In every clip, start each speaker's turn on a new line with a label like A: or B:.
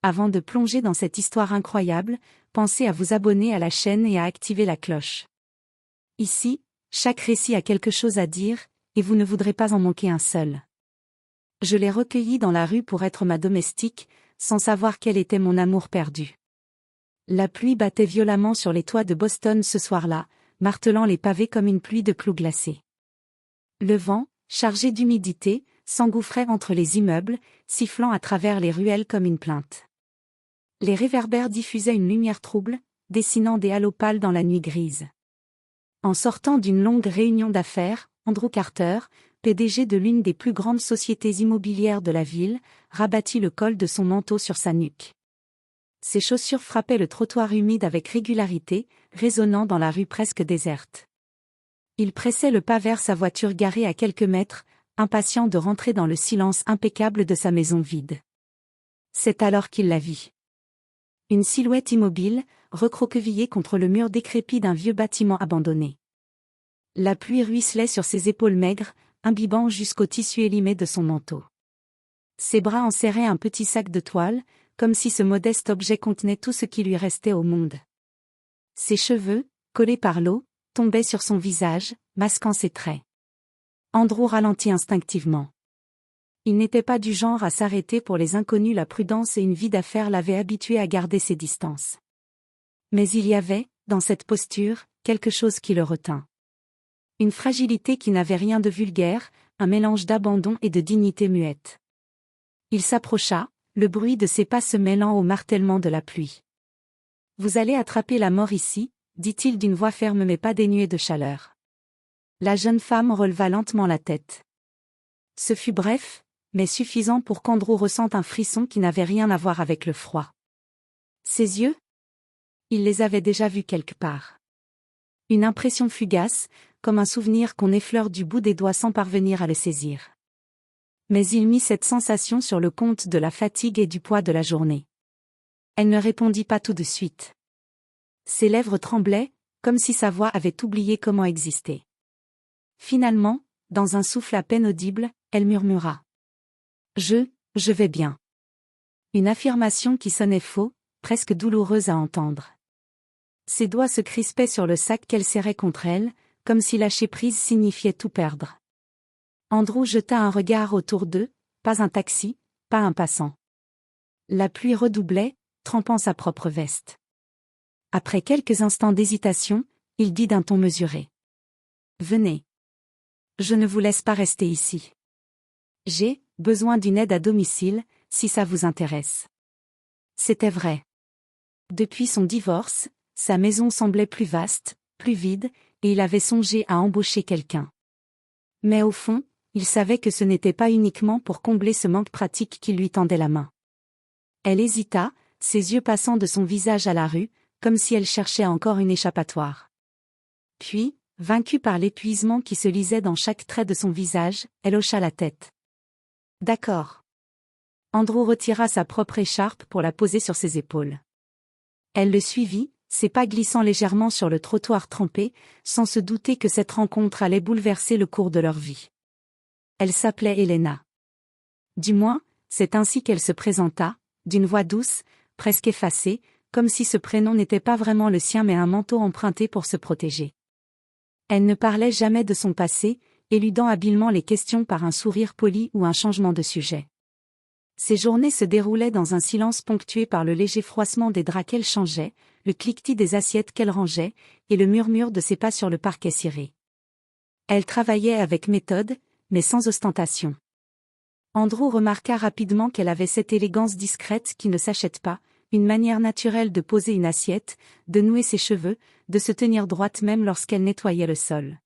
A: Avant de plonger dans cette histoire incroyable, pensez à vous abonner à la chaîne et à activer la cloche. Ici, chaque récit a quelque chose à dire, et vous ne voudrez pas en manquer un seul. Je l'ai recueillie dans la rue pour être ma domestique, sans savoir quel était mon amour perdu. La pluie battait violemment sur les toits de Boston ce soir-là, martelant les pavés comme une pluie de clous glacés. Le vent, chargé d'humidité, s'engouffrait entre les immeubles, sifflant à travers les ruelles comme une plainte. Les réverbères diffusaient une lumière trouble, dessinant des halos pâles dans la nuit grise. En sortant d'une longue réunion d'affaires, Andrew Carter, PDG de l'une des plus grandes sociétés immobilières de la ville, rabattit le col de son manteau sur sa nuque. Ses chaussures frappaient le trottoir humide avec régularité, résonnant dans la rue presque déserte. Il pressait le pas vers sa voiture garée à quelques mètres, impatient de rentrer dans le silence impeccable de sa maison vide. C'est alors qu'il la vit. Une silhouette immobile, recroquevillée contre le mur décrépit d'un vieux bâtiment abandonné. La pluie ruisselait sur ses épaules maigres, imbibant jusqu'au tissu élimé de son manteau. Ses bras enserraient un petit sac de toile, comme si ce modeste objet contenait tout ce qui lui restait au monde. Ses cheveux, collés par l'eau, tombaient sur son visage, masquant ses traits. Andrew ralentit instinctivement. Il n'était pas du genre à s'arrêter pour les inconnus. La prudence et une vie d'affaires l'avaient habitué à garder ses distances. Mais il y avait, dans cette posture, quelque chose qui le retint. Une fragilité qui n'avait rien de vulgaire, un mélange d'abandon et de dignité muette. Il s'approcha, le bruit de ses pas se mêlant au martèlement de la pluie. « Vous allez attraper la mort ici », dit-il d'une voix ferme mais pas dénuée de chaleur. La jeune femme releva lentement la tête. Ce fut bref, mais suffisant pour qu'Andrew ressente un frisson qui n'avait rien à voir avec le froid. Ses yeux ? Il les avait déjà vus quelque part. Une impression fugace, comme un souvenir qu'on effleure du bout des doigts sans parvenir à le saisir. Mais il mit cette sensation sur le compte de la fatigue et du poids de la journée. Elle ne répondit pas tout de suite. Ses lèvres tremblaient, comme si sa voix avait oublié comment exister. Finalement, dans un souffle à peine audible, elle murmura. « Je vais bien. » Une affirmation qui sonnait faux, presque douloureuse à entendre. Ses doigts se crispaient sur le sac qu'elle serrait contre elle, comme si lâcher prise signifiait tout perdre. Andrew jeta un regard autour d'eux, pas un taxi, pas un passant. La pluie redoublait, trempant sa propre veste. Après quelques instants d'hésitation, il dit d'un ton mesuré. « Venez. Je ne vous laisse pas rester ici. J'ai besoin d'une aide à domicile, si ça vous intéresse. » C'était vrai. Depuis son divorce, sa maison semblait plus vaste, plus vide, et il avait songé à embaucher quelqu'un. Mais au fond, il savait que ce n'était pas uniquement pour combler ce manque pratique qu'il lui tendait la main. Elle hésita, ses yeux passant de son visage à la rue, comme si elle cherchait encore une échappatoire. Puis, vaincue par l'épuisement qui se lisait dans chaque trait de son visage, elle hocha la tête. « D'accord. » Andrew retira sa propre écharpe pour la poser sur ses épaules. Elle le suivit, ses pas glissant légèrement sur le trottoir trempé, sans se douter que cette rencontre allait bouleverser le cours de leur vie. Elle s'appelait Helena. Du moins, c'est ainsi qu'elle se présenta, d'une voix douce, presque effacée, comme si ce prénom n'était pas vraiment le sien mais un manteau emprunté pour se protéger. Elle ne parlait jamais de son passé, éludant habilement les questions par un sourire poli ou un changement de sujet. Ses journées se déroulaient dans un silence ponctué par le léger froissement des draps qu'elle changeait, le cliquetis des assiettes qu'elle rangeait, et le murmure de ses pas sur le parquet ciré. Elle travaillait avec méthode, mais sans ostentation. Andrew remarqua rapidement qu'elle avait cette élégance discrète qui ne s'achète pas, une manière naturelle de poser une assiette, de nouer ses cheveux, de se tenir droite même lorsqu'elle nettoyait le sol.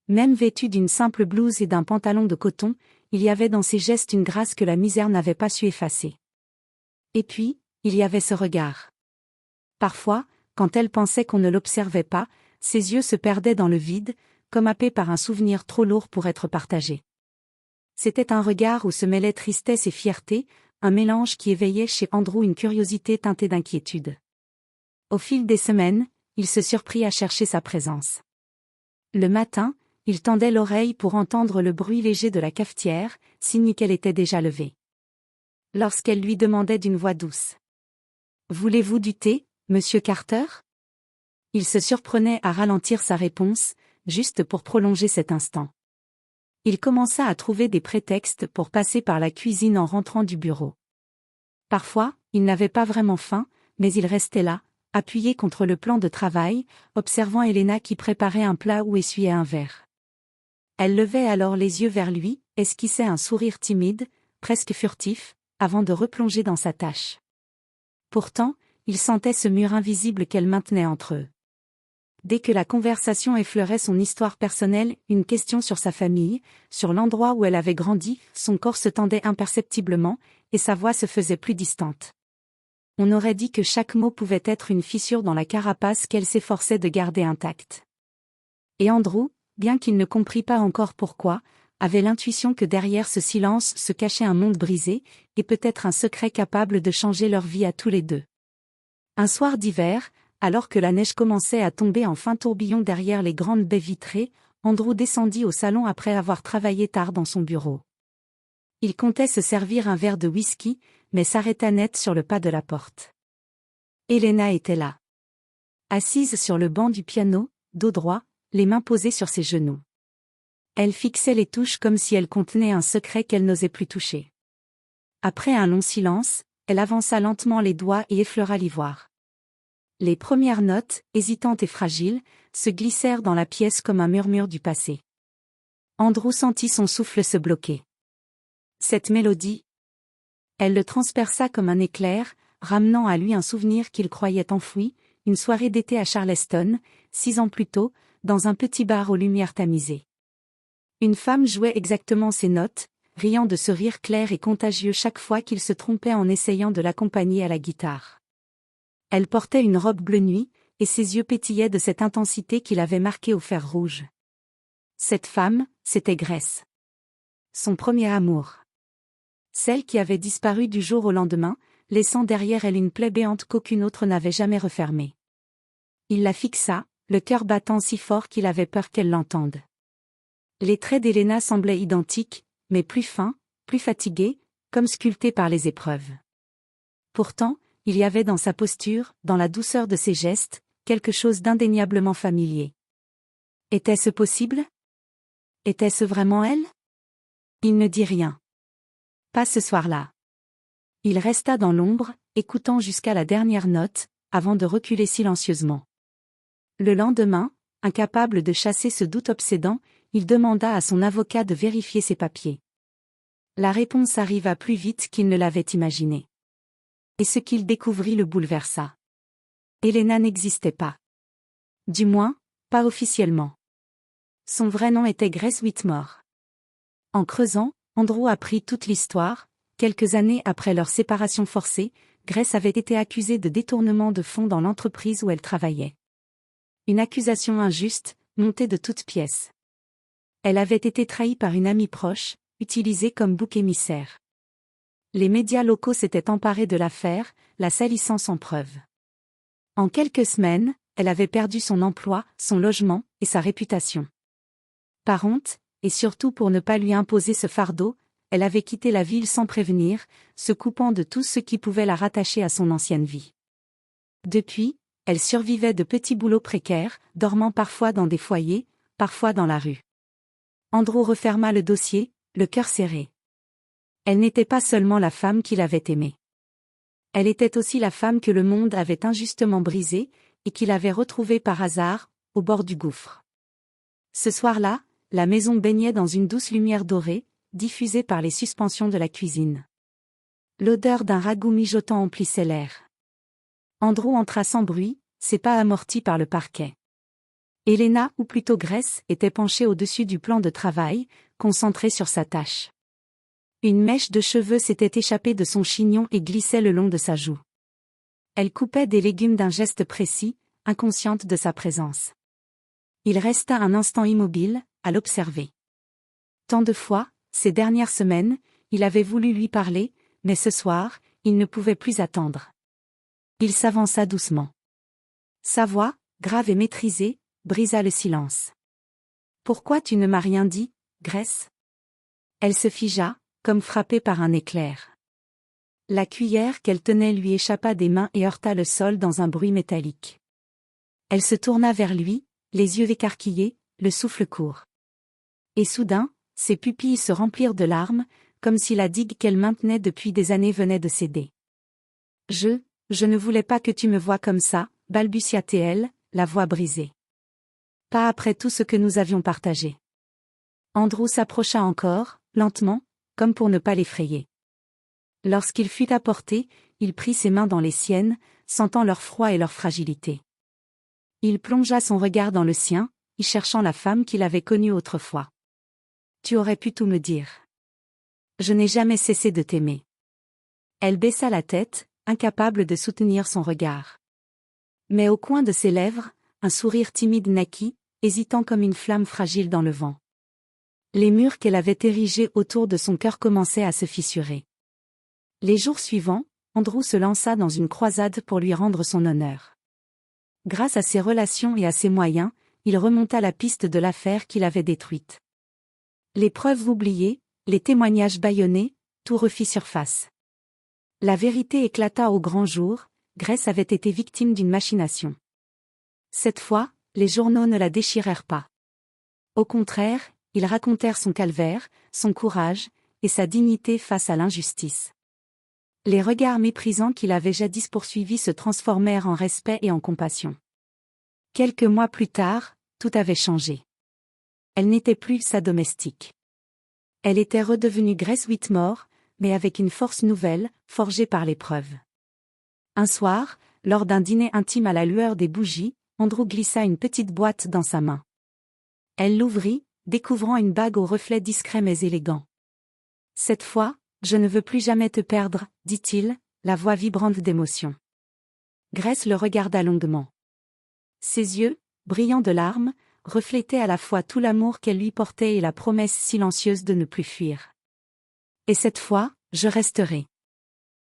A: Même vêtue d'une simple blouse et d'un pantalon de coton, il y avait dans ses gestes une grâce que la misère n'avait pas su effacer. Et puis, il y avait ce regard. Parfois, quand elle pensait qu'on ne l'observait pas, ses yeux se perdaient dans le vide, comme happés par un souvenir trop lourd pour être partagé. C'était un regard où se mêlaient tristesse et fierté, un mélange qui éveillait chez Andrew une curiosité teintée d'inquiétude. Au fil des semaines, il se surprit à chercher sa présence. Le matin, il tendait l'oreille pour entendre le bruit léger de la cafetière, signe qu'elle était déjà levée. lorsqu'elle lui demandait d'une voix douce. Voulez-vous du thé, monsieur Carter? Il se surprenait à ralentir sa réponse, juste pour prolonger cet instant. Il commença à trouver des prétextes pour passer par la cuisine en rentrant du bureau. Parfois, il n'avait pas vraiment faim, mais il restait là, appuyé contre le plan de travail, observant Helena qui préparait un plat ou essuyait un verre. Elle levait alors les yeux vers lui, esquissait un sourire timide, presque furtif, avant de replonger dans sa tâche. Pourtant, il sentait ce mur invisible qu'elle maintenait entre eux. Dès que la conversation effleurait son histoire personnelle, une question sur sa famille, sur l'endroit où elle avait grandi, son corps se tendait imperceptiblement, et sa voix se faisait plus distante. On aurait dit que chaque mot pouvait être une fissure dans la carapace qu'elle s'efforçait de garder intacte. Et Andrew, bien qu'il ne comprît pas encore pourquoi, avait l'intuition que derrière ce silence se cachait un monde brisé, et peut-être un secret capable de changer leur vie à tous les deux. Un soir d'hiver, alors que la neige commençait à tomber en fins tourbillon derrière les grandes baies vitrées, Andrew descendit au salon après avoir travaillé tard dans son bureau. Il comptait se servir un verre de whisky, mais s'arrêta net sur le pas de la porte. Helena était là. Assise sur le banc du piano, dos droit, les mains posées sur ses genoux. Elle fixait les touches comme si elles contenaient un secret qu'elle n'osait plus toucher. Après un long silence, elle avança lentement les doigts et effleura l'ivoire. Les premières notes, hésitantes et fragiles, se glissèrent dans la pièce comme un murmure du passé. Andrew sentit son souffle se bloquer. Cette mélodie, elle le transperça comme un éclair, ramenant à lui un souvenir qu'il croyait enfoui, une soirée d'été à Charleston, 6 ans plus tôt, dans un petit bar aux lumières tamisées. Une femme jouait exactement ces notes, riant de ce rire clair et contagieux chaque fois qu'il se trompait en essayant de l'accompagner à la guitare. Elle portait une robe bleu nuit, et ses yeux pétillaient de cette intensité qui l'avait marquée au fer rouge. Cette femme, c'était Grace. Son premier amour. Celle qui avait disparu du jour au lendemain, laissant derrière elle une plaie béante qu'aucune autre n'avait jamais refermée. Il la fixa, le cœur battant si fort qu'il avait peur qu'elle l'entende. Les traits d'Helena semblaient identiques, mais plus fins, plus fatigués, comme sculptés par les épreuves. Pourtant, il y avait dans sa posture, dans la douceur de ses gestes, quelque chose d'indéniablement familier. Était-ce possible? Était-ce vraiment elle? Il ne dit rien. Pas ce soir-là. Il resta dans l'ombre, écoutant jusqu'à la dernière note, avant de reculer silencieusement. Le lendemain, incapable de chasser ce doute obsédant, il demanda à son avocat de vérifier ses papiers. La réponse arriva plus vite qu'il ne l'avait imaginé. Et ce qu'il découvrit le bouleversa. Helena n'existait pas. Du moins, pas officiellement. Son vrai nom était Grace Whitmore. En creusant, Andrew apprit toute l'histoire. Quelques années après leur séparation forcée, Grace avait été accusée de détournement de fonds dans l'entreprise où elle travaillait. Une accusation injuste, montée de toutes pièces. Elle avait été trahie par une amie proche, utilisée comme bouc émissaire. Les médias locaux s'étaient emparés de l'affaire, la salissant sans preuve. En quelques semaines, elle avait perdu son emploi, son logement, et sa réputation. Par honte, et surtout pour ne pas lui imposer ce fardeau, elle avait quitté la ville sans prévenir, se coupant de tout ce qui pouvait la rattacher à son ancienne vie. Depuis, elle survivait de petits boulots précaires, dormant parfois dans des foyers, parfois dans la rue. Andrew referma le dossier, le cœur serré. Elle n'était pas seulement la femme qu'il avait aimée. Elle était aussi la femme que le monde avait injustement brisée, et qu'il avait retrouvée par hasard, au bord du gouffre. Ce soir-là, la maison baignait dans une douce lumière dorée, diffusée par les suspensions de la cuisine. L'odeur d'un ragoût mijotant emplissait l'air. Andrew entra sans bruit, ses pas amortis par le parquet. Helena, ou plutôt Grace, était penchée au-dessus du plan de travail, concentrée sur sa tâche. Une mèche de cheveux s'était échappée de son chignon et glissait le long de sa joue. Elle coupait des légumes d'un geste précis, inconsciente de sa présence. Il resta un instant immobile, à l'observer. Tant de fois, ces dernières semaines, il avait voulu lui parler, mais ce soir, il ne pouvait plus attendre. Il s'avança doucement. Sa voix, grave et maîtrisée, brisa le silence. « Pourquoi tu ne m'as rien dit, Grace ?» Elle se figea, comme frappée par un éclair. La cuillère qu'elle tenait lui échappa des mains et heurta le sol dans un bruit métallique. Elle se tourna vers lui, les yeux écarquillés, le souffle court. Et soudain, ses pupilles se remplirent de larmes, comme si la digue qu'elle maintenait depuis des années venait de céder. Je ne voulais pas que tu me voies comme ça, balbutia-t-elle, la voix brisée. Pas après tout ce que nous avions partagé. Andrew s'approcha encore, lentement, comme pour ne pas l'effrayer. Lorsqu'il fut à portée, il prit ses mains dans les siennes, sentant leur froid et leur fragilité. Il plongea son regard dans le sien, y cherchant la femme qu'il avait connue autrefois. Tu aurais pu tout me dire. Je n'ai jamais cessé de t'aimer. Elle baissa la tête, incapable de soutenir son regard. Mais au coin de ses lèvres, un sourire timide naquit, hésitant comme une flamme fragile dans le vent. Les murs qu'elle avait érigés autour de son cœur commençaient à se fissurer. Les jours suivants, Andrew se lança dans une croisade pour lui rendre son honneur. Grâce à ses relations et à ses moyens, il remonta la piste de l'affaire qu'il avait détruite. Les preuves oubliées, les témoignages bâillonnés, tout refit surface. La vérité éclata au grand jour, Grace avait été victime d'une machination. Cette fois, les journaux ne la déchirèrent pas. Au contraire, ils racontèrent son calvaire, son courage, et sa dignité face à l'injustice. Les regards méprisants qu'il avait jadis poursuivis se transformèrent en respect et en compassion. Quelques mois plus tard, tout avait changé. Elle n'était plus sa domestique. Elle était redevenue Grace Whitmore, mais avec une force nouvelle, forgée par l'épreuve. Un soir, lors d'un dîner intime à la lueur des bougies, Andrew glissa une petite boîte dans sa main. Elle l'ouvrit, découvrant une bague aux reflets discrets mais élégants. Cette fois, je ne veux plus jamais te perdre, dit-il, la voix vibrante d'émotion. Grace le regarda longuement. Ses yeux, brillants de larmes, reflétaient à la fois tout l'amour qu'elle lui portait et la promesse silencieuse de ne plus fuir. Et cette fois, je resterai.